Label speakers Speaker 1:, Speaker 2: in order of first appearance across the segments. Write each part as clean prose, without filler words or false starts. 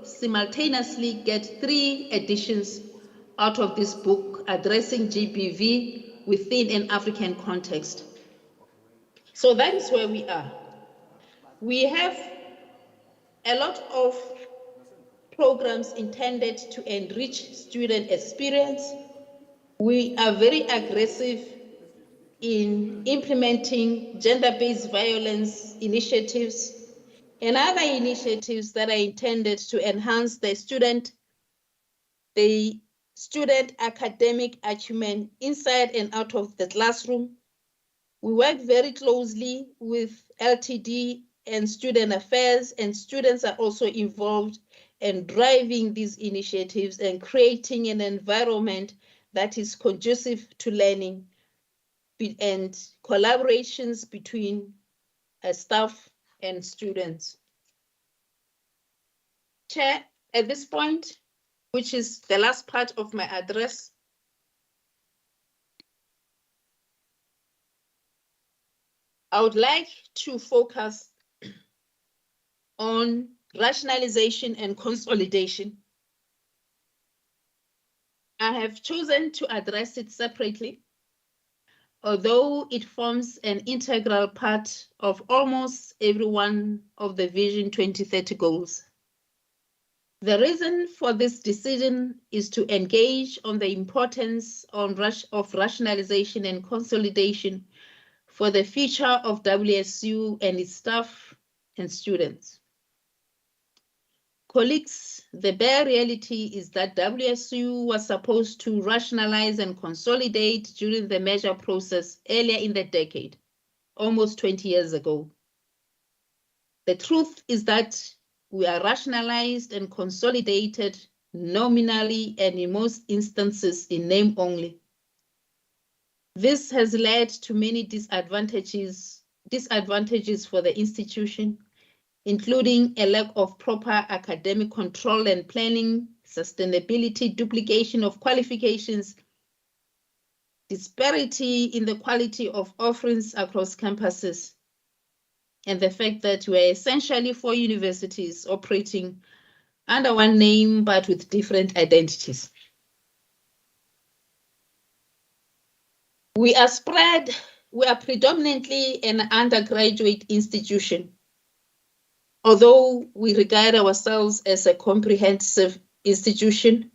Speaker 1: simultaneously get 3 editions out of this book addressing GBV within an African context. So that is where we are. We have a lot of programs intended to enrich student experience. We are very aggressive in implementing gender-based violence initiatives and other initiatives that are intended to enhance the student academic acumen inside and out of the classroom. We work very closely with LTD and student affairs, and students are also involved in driving these initiatives and creating an environment that is conducive to learning and collaborations between staff and students. Chair, at this point, which is the last part of my address, I would like to focus on rationalization and consolidation. I have chosen to address it separately, although it forms an integral part of almost every one of the Vision 2030 goals. The reason for this decision is to engage on the importance of rationalization and consolidation for the future of WSU and its staff and students. Colleagues, the bare reality is that WSU was supposed to rationalize and consolidate during the measure process earlier in the decade, almost 20 years ago. The truth is that we are rationalized and consolidated nominally and in most instances in name only. This has led to many disadvantages for the institution, including a lack of proper academic control and planning, sustainability, duplication of qualifications, disparity in the quality of offerings across campuses, and the fact that we're essentially 4 universities operating under one name but with different identities. We are predominantly an undergraduate institution, although we regard ourselves as a comprehensive institution.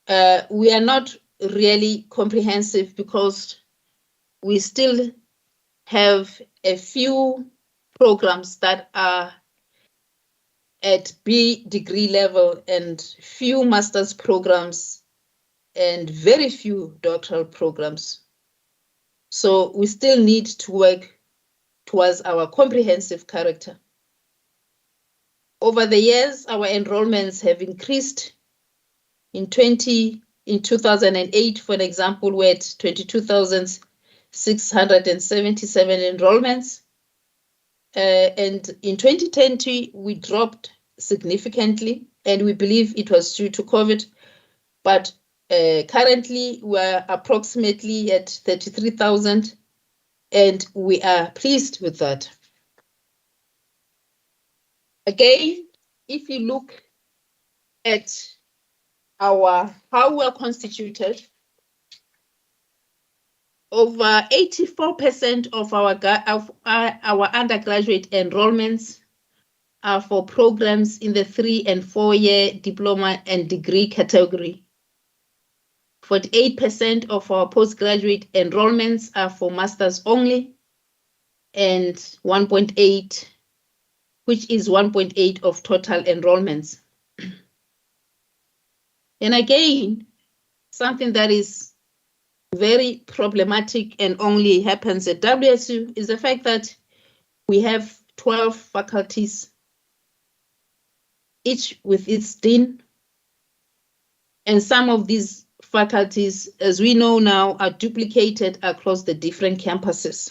Speaker 1: We are not really comprehensive because we still have a few programs that are at B degree level and few master's programs and very few doctoral programs. So we still need to work towards our comprehensive character. Over the years, our enrollments have increased. In 2008, for an example, we had 22,677 enrollments. And in 2020, we dropped significantly, and we believe it was due to COVID. But currently, we're approximately at 33,000, and we are pleased with that. Again, if you look at how we're constituted, over 84% of our undergraduate enrollments are for programs in the 3- and 4-year diploma and degree category. 48% of our postgraduate enrollments are for masters only, and 1.8, which is 1.8 of total enrollments. And again, something that is very problematic and only happens at WSU is the fact that we have 12 faculties, each with its dean. And some of these faculties, as we know now, are duplicated across the different campuses.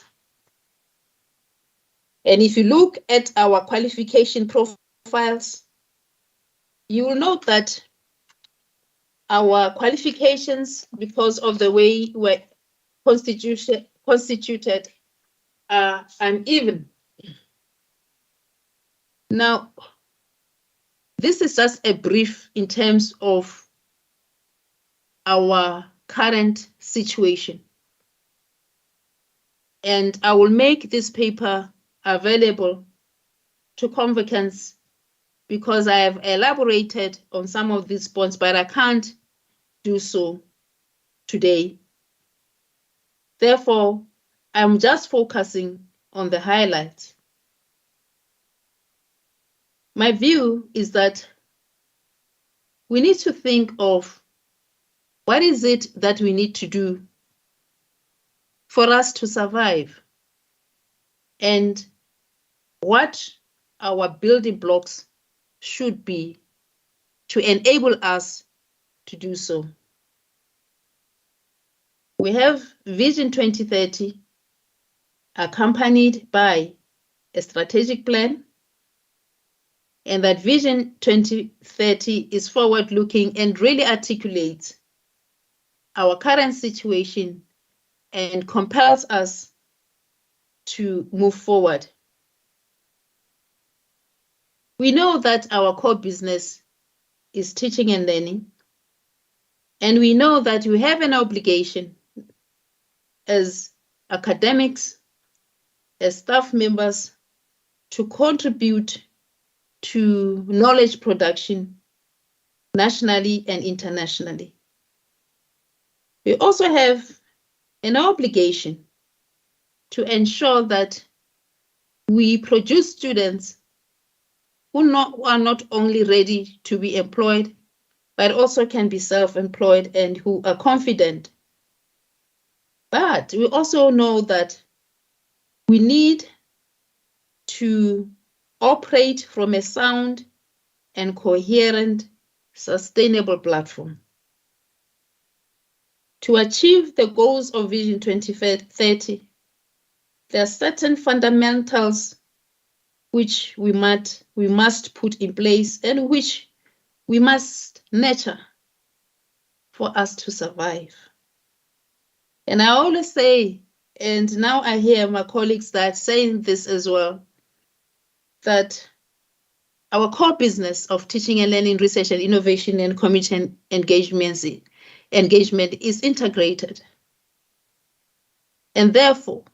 Speaker 1: And if you look at our qualification profiles, you will note that our qualifications, because of the way we're constituted, are uneven. Now, This is just a brief in terms of our current situation. And I will make this paper available to convocants because I have elaborated on some of these points, but I can't do so today. Therefore, I'm just focusing on the highlights. My view is that we need to think of what is it that we need to do for us to survive, and what our building blocks should be to enable us to do so. We have Vision 2030 accompanied by a strategic plan, and that Vision 2030 is forward-looking and really articulates our current situation and compels us to move forward. We know that our core business is teaching and learning, and we know that we have an obligation as academics, as staff members, to contribute to knowledge production nationally and internationally. We also have an obligation to ensure that we produce students who are not only ready to be employed, but also can be self-employed and who are confident. But we also know that we need to operate from a sound and coherent, sustainable platform. To achieve the goals of Vision 2030, there are certain fundamentals which we must put in place and which we must nurture for us to survive. And I always say, and now I hear my colleagues that saying this as well, that our core business of teaching and learning, research and innovation and community engagement is integrated. And therefore,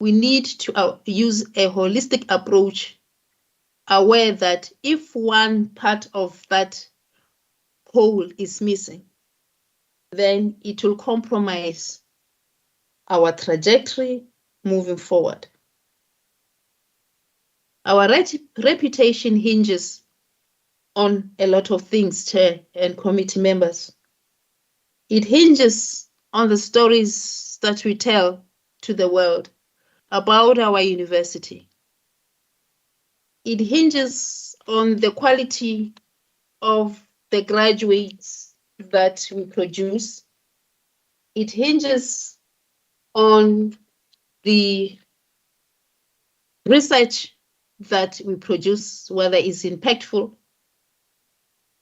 Speaker 1: we need to use a holistic approach, aware that if one part of that whole is missing, then it will compromise our trajectory moving forward. Our reputation hinges on a lot of things, Chair and committee members. It hinges on the stories that we tell to the world about our university. It hinges on the quality of the graduates that we produce. It hinges on the research that we produce, whether it's impactful.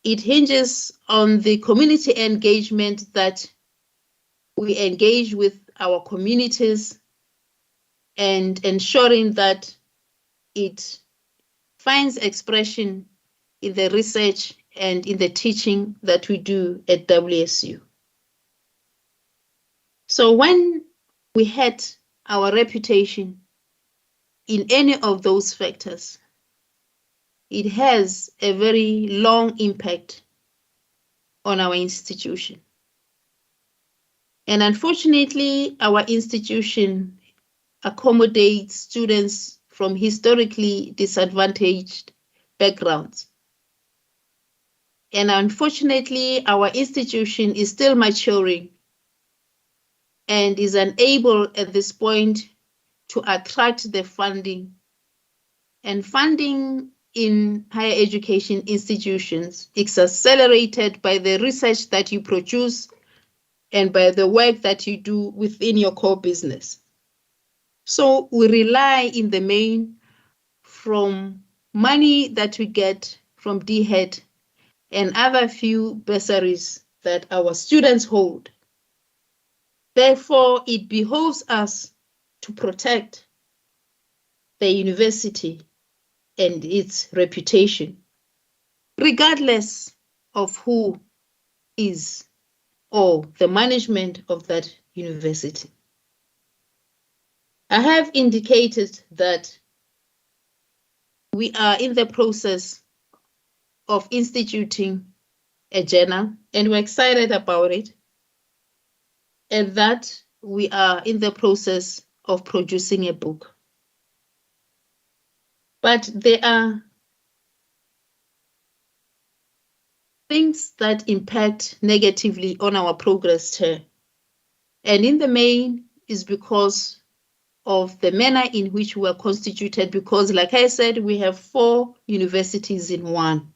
Speaker 1: It hinges on the community engagement that we engage with our communities and ensuring that it finds expression in the research and in the teaching that we do at WSU. So when we hurt our reputation in any of those factors, it has a very long impact on our institution. And unfortunately, our institution accommodates students from historically disadvantaged backgrounds. And unfortunately, our institution is still maturing and is unable at this point to attract the funding. And funding in higher education institutions is accelerated by the research that you produce and by the work that you do within your core business. So we rely in the main from money that we get from DHET and other few bursaries that our students hold. Therefore, it behoves us to protect the university and its reputation. regardless of who is or the management of that university. I have indicated that we are in the process of instituting a journal, and we're excited about it, and that we are in the process of producing a book. But there are things that impact negatively on our progress here. And in the main is because of the manner in which we are constituted, because like I said, we have 4 universities in one.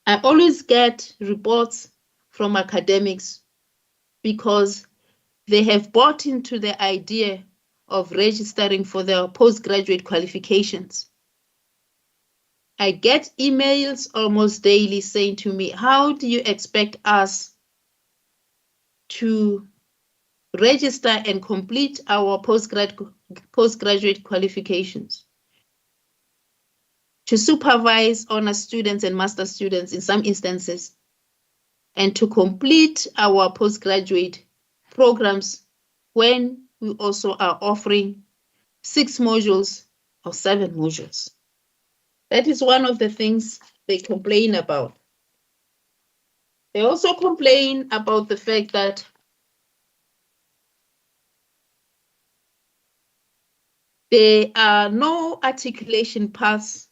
Speaker 1: I always get reports from academics because they have bought into the idea of registering for their postgraduate qualifications. I get emails almost daily saying to me, how do you expect us to register and complete our postgraduate qualifications, to supervise honor students and master students in some instances, and to complete our postgraduate programs when we also are offering 6 modules or 7 modules. That is one of the things they complain about. They also complain about the fact that there are no articulation paths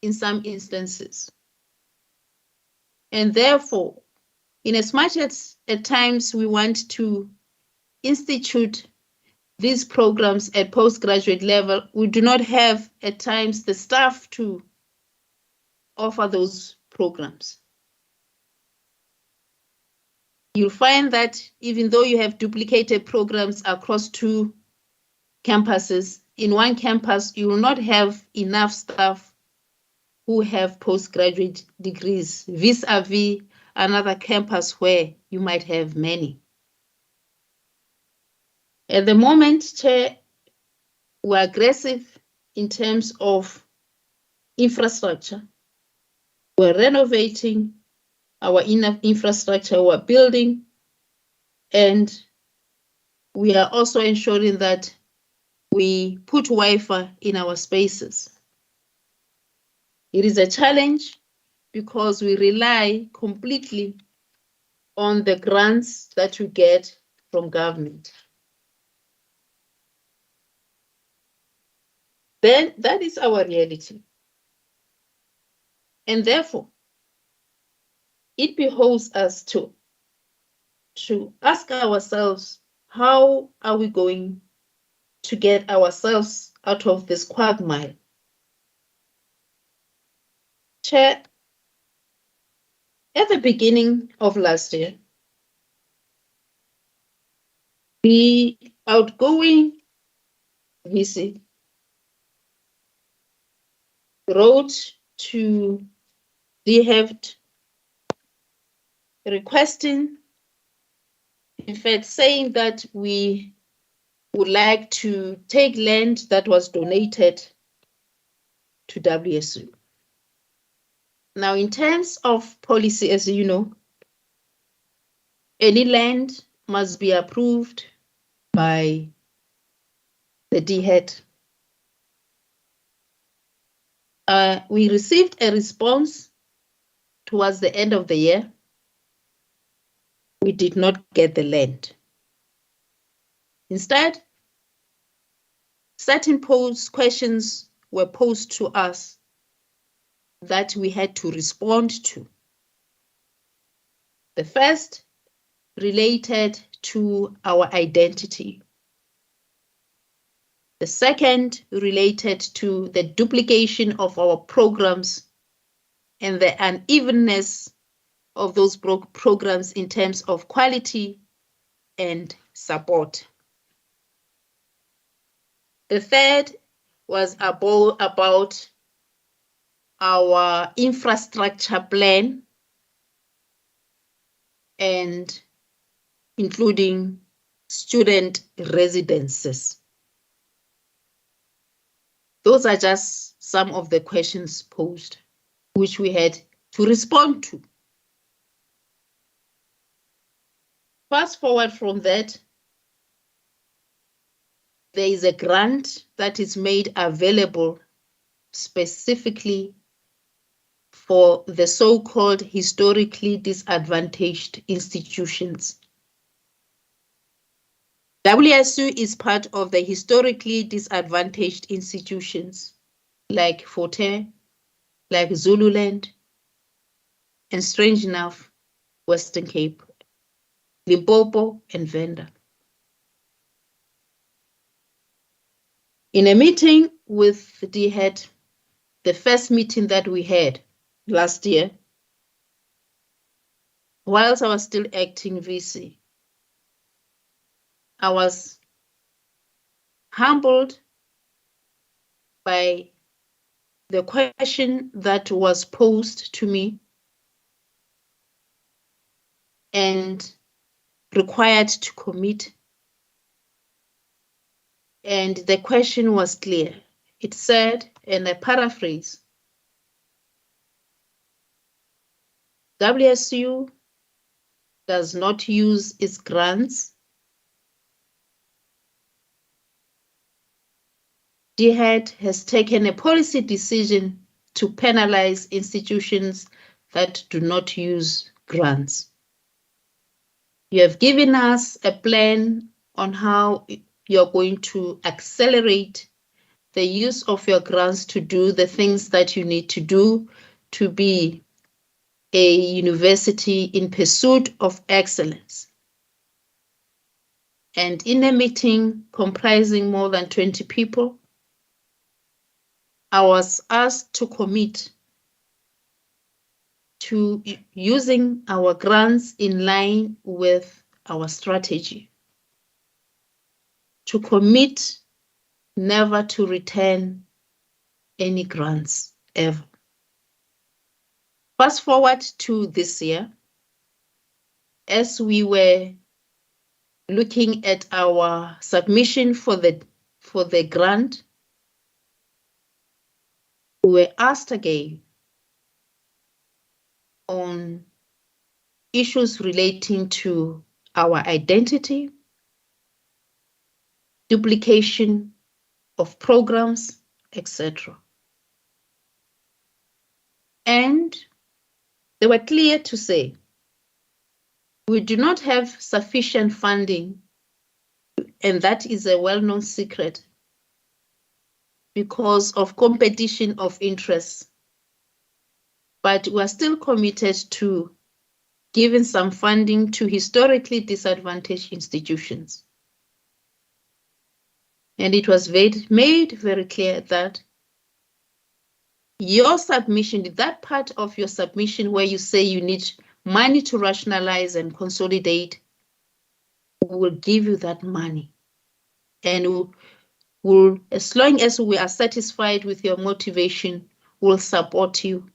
Speaker 1: in some instances. And therefore, in as much as at times we want to institute these programs at postgraduate level, we do not have at times the staff to offer those programs. You'll find that even though you have duplicated programs across 2 campuses, in one campus, you will not have enough staff who have postgraduate degrees vis-a-vis another campus where you might have many. At the moment, Chair, we're aggressive in terms of infrastructure. We're renovating our infrastructure, we're building, and we are also ensuring that we put Wi-Fi in our spaces. It is a challenge because we rely completely on the grants that we get from government. Then that is our reality. And therefore, it behoves us to ask ourselves, how are we going to get ourselves out of this quagmire? Chair, at the beginning of last year, the outgoing VC wrote to DHEVT requesting, in fact, saying that we would like to take land that was donated to WSU. Now, in terms of policy, as you know, any land must be approved by the DHET. We received a response towards the end of the year. We did not get the land. Instead, certain questions were posed to us that we had to respond to. The first related to our identity. The second related to the duplication of our programs and the unevenness of those programs in terms of quality and support. The third was about our infrastructure plan, and including student residences. Those are just some of the questions posed, which we had to respond to. Fast forward from that, there is a grant that is made available specifically for the so-called historically disadvantaged institutions. WSU is part of the historically disadvantaged institutions like Fort Hare, like Zululand, and strange enough, Western Cape, Limpopo, and Venda. In a meeting with the head, the first meeting that we had last year, whilst I was still acting VC, I was humbled by the question that was posed to me and required to commit. And the question was clear. It said, and I paraphrase, WSU does not use its grants. DHED has taken a policy decision to penalize institutions that do not use grants. You have given us a plan on how you're going to accelerate the use of your grants to do the things that you need to do to be a university in pursuit of excellence. And in a meeting comprising more than 20 people, I was asked to commit to using our grants in line with our strategy, to commit never to return any grants ever. Fast forward to this year, as we were looking at our submission for the grant, we were asked again on issues relating to our identity, duplication of programs, etc. And they were clear to say, we do not have sufficient funding, and that is a well-known secret because of competition of interests. But we are still committed to giving some funding to historically disadvantaged institutions. And it was made very clear that your submission, that part of your submission where you say you need money to rationalize and consolidate, we will give you that money. And we'll, as long as we are satisfied with your motivation, we'll support you.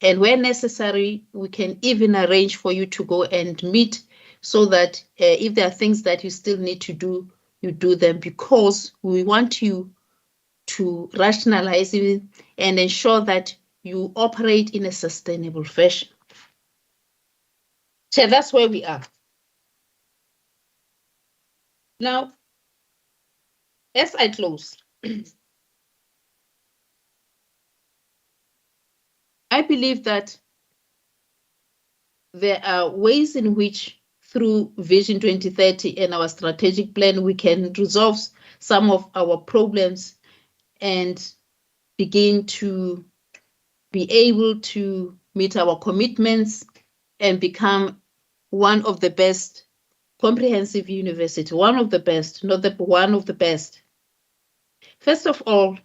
Speaker 1: And where necessary, we can even arrange for you to go and meet so that if there are things that you still need to do, you do them, because we want you to rationalize it and ensure that you operate in a sustainable fashion. So that's where we are. Now, as I close, I believe that there are ways in which through Vision 2030 and our strategic plan, we can resolve some of our problems and begin to be able to meet our commitments and become one of the best comprehensive university, one of the best, not the one of the best. First of all,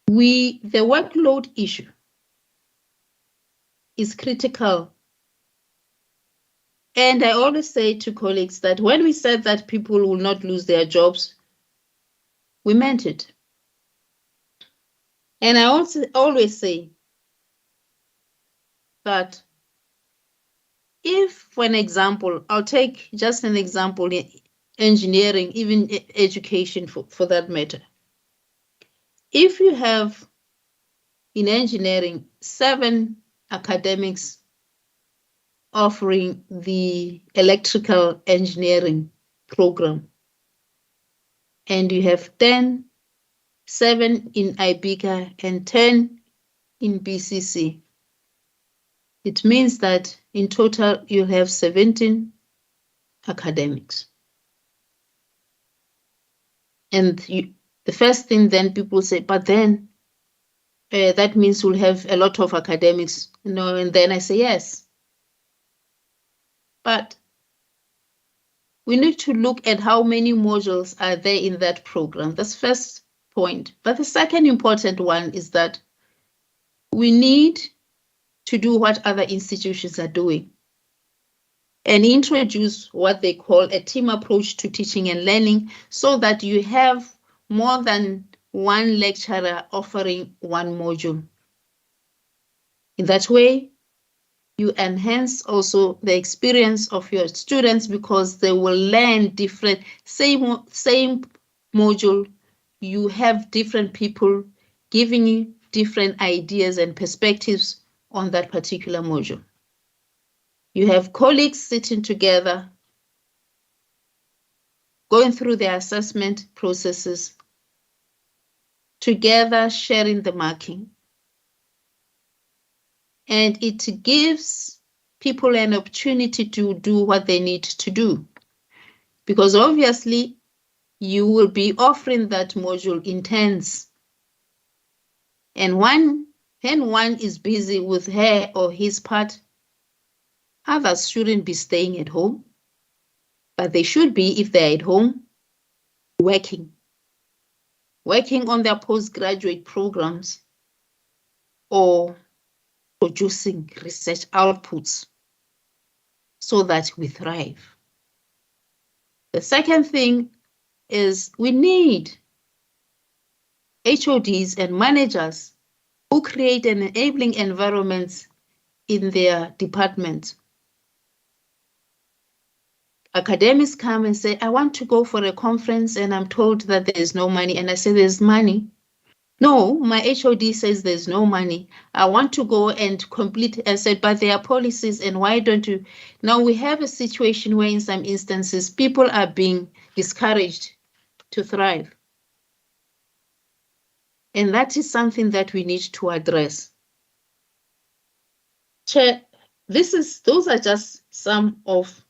Speaker 1: the workload issue is critical. And I always say to colleagues that when we said that people will not lose their jobs, we meant it. And I also always say that if, for an example, I'll take just an example in engineering, even education for that matter. If you have in engineering 7 academics offering the electrical engineering program, and you have 7 in IBICA and 10 in BCC, it means that in total you have 17 academics. And the first thing then people say, but then that means we'll have a lot of academics, and then I say yes. But we need to look at how many modules are there in that program. That's the first point. But the second important one is that we need to do what other institutions are doing and introduce what they call a team approach to teaching and learning, so that you have more than one lecturer offering one module. In that way, you enhance also the experience of your students, because they will learn different, same module, you have different people giving you different ideas and perspectives on that particular module. You have colleagues sitting together, going through the assessment processes, together sharing the marking. And it gives people an opportunity to do what they need to do. Because obviously, you will be offering that module in turns. And when one is busy with her or his part, others shouldn't be staying at home. But they should be, if they're at home, working on their postgraduate programs or producing research outputs so that we thrive. The second thing is we need HODs and managers who create an enabling environment in their department. Academics come and say, I want to go for a conference and I'm told that there is no money. And I say, there's money. No, my HOD says there's no money. I want to go and complete. I said, but there are policies, and why don't you? Now we have a situation where in some instances, people are being discouraged to thrive. And that is something that we need to address. Chair, those are just some of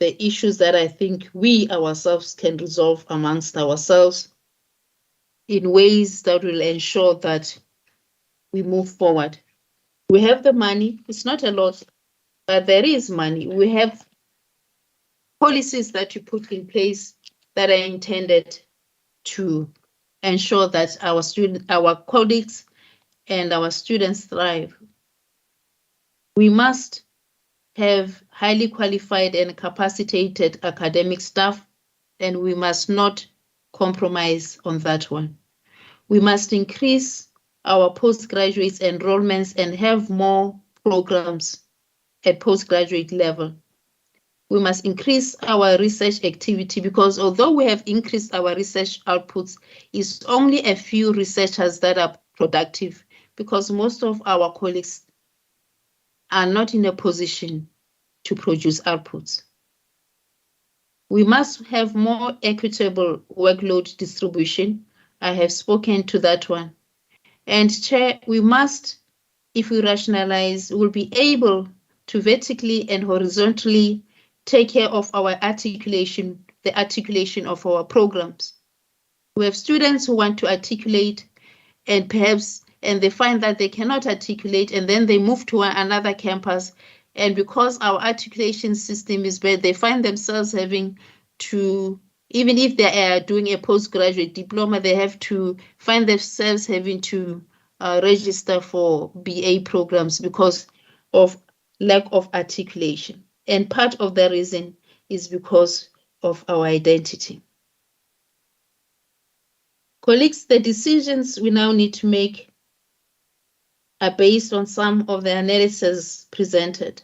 Speaker 1: the issues that I think we ourselves can resolve amongst ourselves in ways that will ensure that we move forward. We have the money. It's not a lot, but there is money. We have policies that you put in place that are intended to ensure that our colleagues and our students thrive. We must have highly qualified and capacitated academic staff, and we must not compromise on that one. We must increase our postgraduate enrollments and have more programs at postgraduate level. We must increase our research activity, because although we have increased our research outputs, it's only a few researchers that are productive, because most of our colleagues are not in a position to produce outputs. We must have more equitable workload distribution. I have spoken to that one. And Chair, we must, if we rationalize, we'll be able to vertically and horizontally take care of our articulation, the articulation of our programs. We have students who want to articulate and they find that they cannot articulate, and then they move to another campus. And because our articulation system is bad, they find themselves having to, even if they are doing a postgraduate diploma, they have to find themselves having to register for BA programs because of lack of articulation. And part of the reason is because of our identity. Colleagues, the decisions we now need to make are based on some of the analysis presented.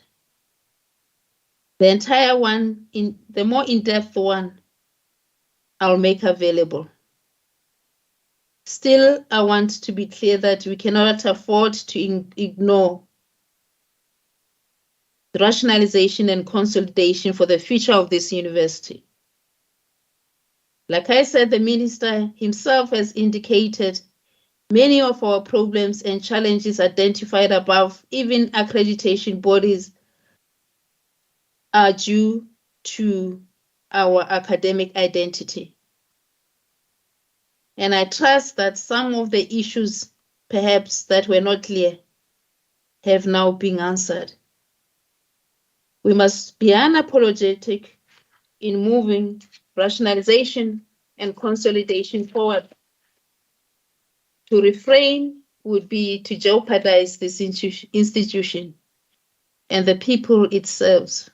Speaker 1: The entire one, the more in-depth one, I'll make available. Still, I want to be clear that we cannot afford to ignore the rationalization and consolidation for the future of this university. Like I said, the minister himself has indicated many of our problems and challenges identified above, even accreditation bodies, are due to our academic identity. And I trust that some of the issues, perhaps that were not clear, have now been answered. We must be unapologetic in moving rationalization and consolidation forward. To refrain would be to jeopardize this institution and the people it serves.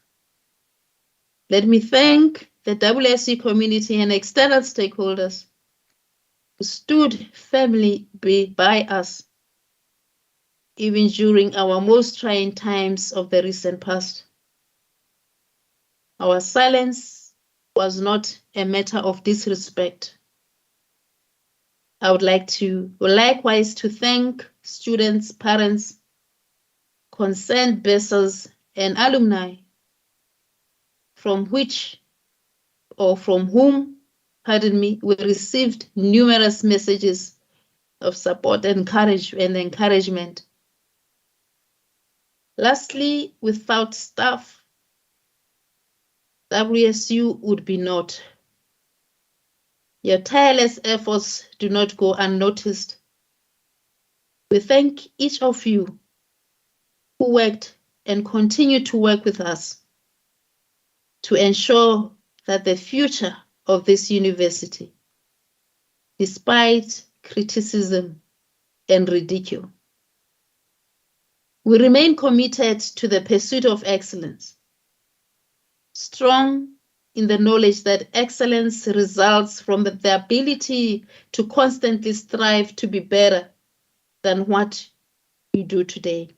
Speaker 1: Let me thank the WSU community and external stakeholders who stood firmly by us, even during our most trying times of the recent past. Our silence was not a matter of disrespect. I would like to likewise to thank students, parents, concerned bursars, and alumni from whom, we received numerous messages of support and encouragement. Lastly, without staff, WSU would be naught. Your tireless efforts do not go unnoticed. We thank each of you who worked and continue to work with us to ensure that the future of this university, despite criticism and ridicule, we remain committed to the pursuit of excellence, strong in the knowledge that excellence results from the ability to constantly strive to be better than what you do today.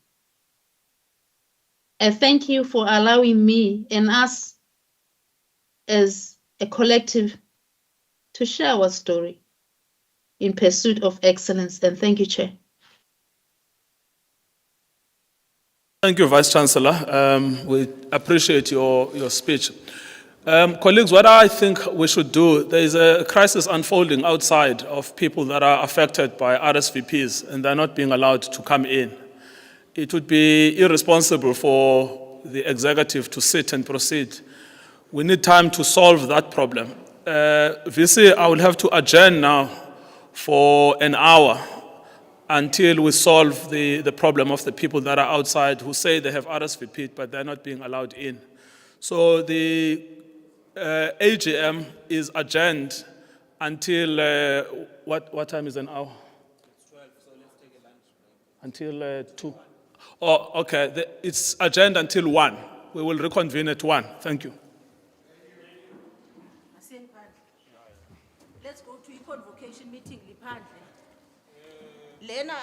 Speaker 1: I thank you for allowing me and us as a collective to share our story in pursuit of excellence. And thank you, Chair.
Speaker 2: Thank you, Vice Chancellor. We appreciate your speech. Colleagues, what I think we should do, there is a crisis unfolding outside of people that are affected by RSVPs and they're not being allowed to come in. It would be irresponsible for the executive to sit and proceed. We need time to solve that problem. VC, I will have to adjourn now for an hour until we solve the problem of the people that are outside who say they have RSVP, but they're not being allowed in. So the AGM is adjourned until, what time is an hour? It's 12, so let's take a lunch break. Until 2. Oh, okay, it's adjourned until 1. We will reconvene at 1. Thank you.
Speaker 3: Let's go to a convocation meeting. Lena,